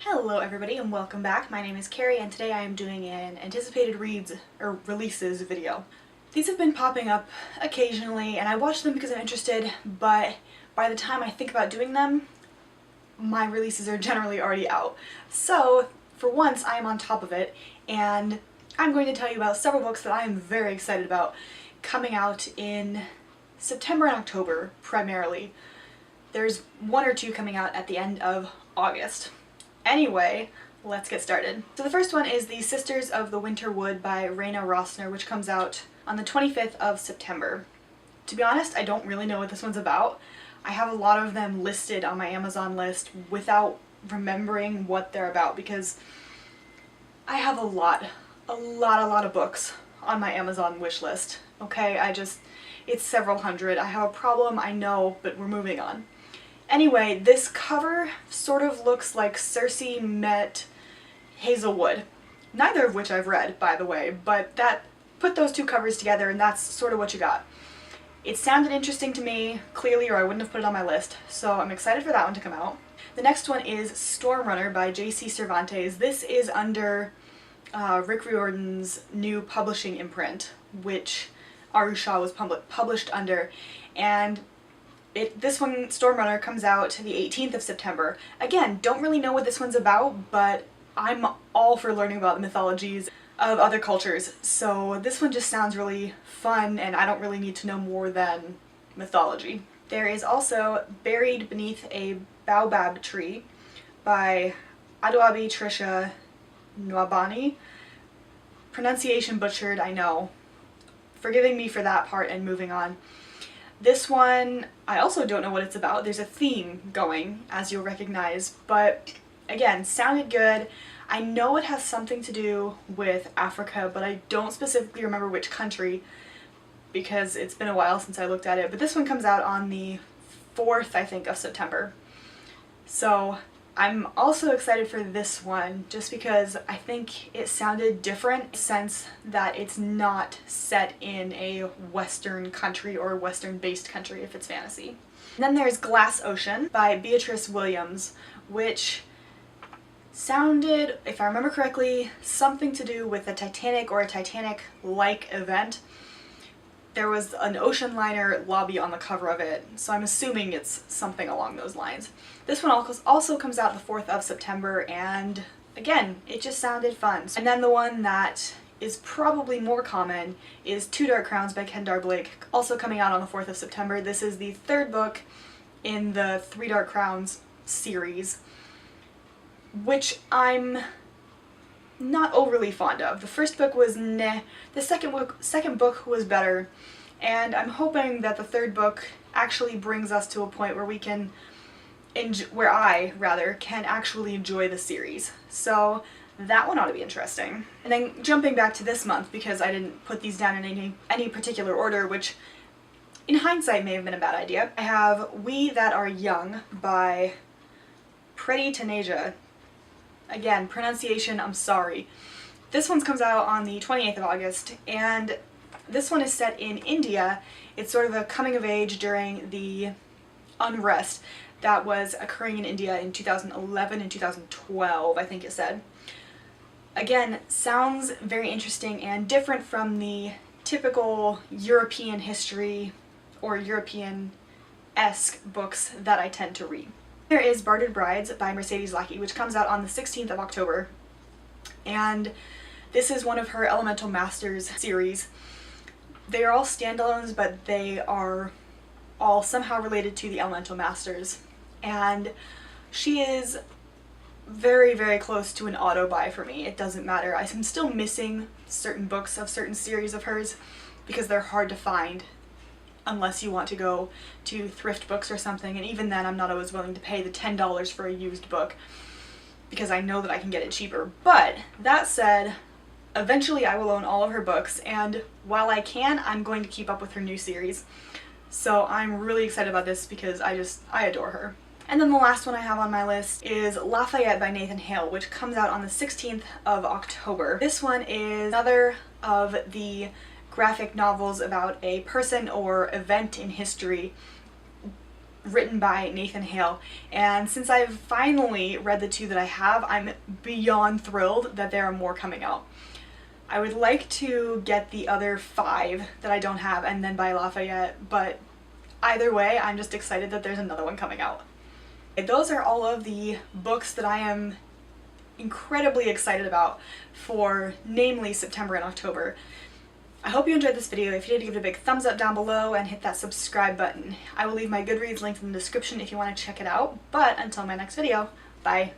Hello everybody and welcome back. My name is Kari and today I am doing an anticipated reads or releases video. These have been popping up occasionally and I watch them because I'm interested, but by the time I think about doing them, my releases are generally already out. So for once I am on top of it and I'm going to tell you about several books that I am very excited about coming out in September and October primarily. There's one or two coming out at the end of August. Anyway, let's get started. So the first one is The Sisters of the Winter Wood by Raina Rossner, which comes out on the 25th of September. To be honest, I don't really know what this one's about. I have a lot of them listed on my Amazon list without remembering what they're about because I have a lot of books on my Amazon wish list. Okay, it's several hundred. I have a problem, I know, but we're moving on. Anyway, this cover sort of looks like Circe met Hazelwood, neither of which I've read, by the way, but put those two covers together and that's sort of what you got. It sounded interesting to me, clearly, or I wouldn't have put it on my list, so I'm excited for that one to come out. The next one is Stormrunner by J.C. Cervantes. This is under Rick Riordan's new publishing imprint, which Aru Shah was published under, and this one, Stormrunner, comes out the 18th of September. Again, don't really know what this one's about, but I'm all for learning about the mythologies of other cultures, so this one just sounds really fun and I don't really need to know more than mythology. There is also Buried Beneath a Baobab Tree by Adoabi Trisha Nwabani. Pronunciation butchered, I know. Forgiving me for that part and moving on. This one, I also don't know what it's about. There's a theme going, as you'll recognize, but again, sounded good. I know it has something to do with Africa, but I don't specifically remember which country because it's been a while since I looked at it. But this one comes out on the 4th, I think, of September. So I'm also excited for this one just because I think it sounded different in the sense that it's not set in a Western country or Western-based country if it's fantasy. And then there's Glass Ocean by Beatrice Williams, which sounded, if I remember correctly, something to do with the Titanic or a Titanic-like event. There was an ocean liner lobby on the cover of it, so I'm assuming it's something along those lines. This one also comes out the 4th of September, and again, it just sounded fun. And then the one that is probably more common is Two Dark Crowns by Kendar Blake, also coming out on the 4th of September. This is the third book in the Three Dark Crowns series, which I'm not overly fond of. The first book was meh, the second book was better, and I'm hoping that the third book actually brings us to a point where I can actually enjoy the series. So that one ought to be interesting. And then jumping back to this month, because I didn't put these down in any particular order, which in hindsight may have been a bad idea, I have We That Are Young by Preti Taneja. Again, pronunciation, I'm sorry. This one comes out on the 28th of August, and this one is set in India. It's sort of a coming of age during the unrest that was occurring in India in 2011 and 2012, I think it said. Again, sounds very interesting and different from the typical European history or European-esque books that I tend to read. There is Bartered Brides by Mercedes Lackey, which comes out on the 16th of October, and this is one of her Elemental Masters series. They are all standalones, but they are all somehow related to the Elemental Masters, and she is very, very close to an auto-buy for me. It doesn't matter. I'm still missing certain books of certain series of hers because they're hard to find unless you want to go to thrift books or something, and even then I'm not always willing to pay the $10 for a used book because I know that I can get it cheaper. But that said, eventually I will own all of her books, and while I can, I'm going to keep up with her new series. So I'm really excited about this because I adore her. And then the last one I have on my list is Lafayette by Nathan Hale, which comes out on the 16th of October. This one is another of the graphic novels about a person or event in history written by Nathan Hale, and since I've finally read the 2 that I have, I'm beyond thrilled that there are more coming out. I would like to get the other 5 that I don't have and then buy Lafayette, but either way, I'm just excited that there's another one coming out. Those are all of the books that I am incredibly excited about for namely September and October. I hope you enjoyed this video. If you did, give it a big thumbs up down below and hit that subscribe button. I will leave my Goodreads link in the description if you want to check it out, but until my next video, bye!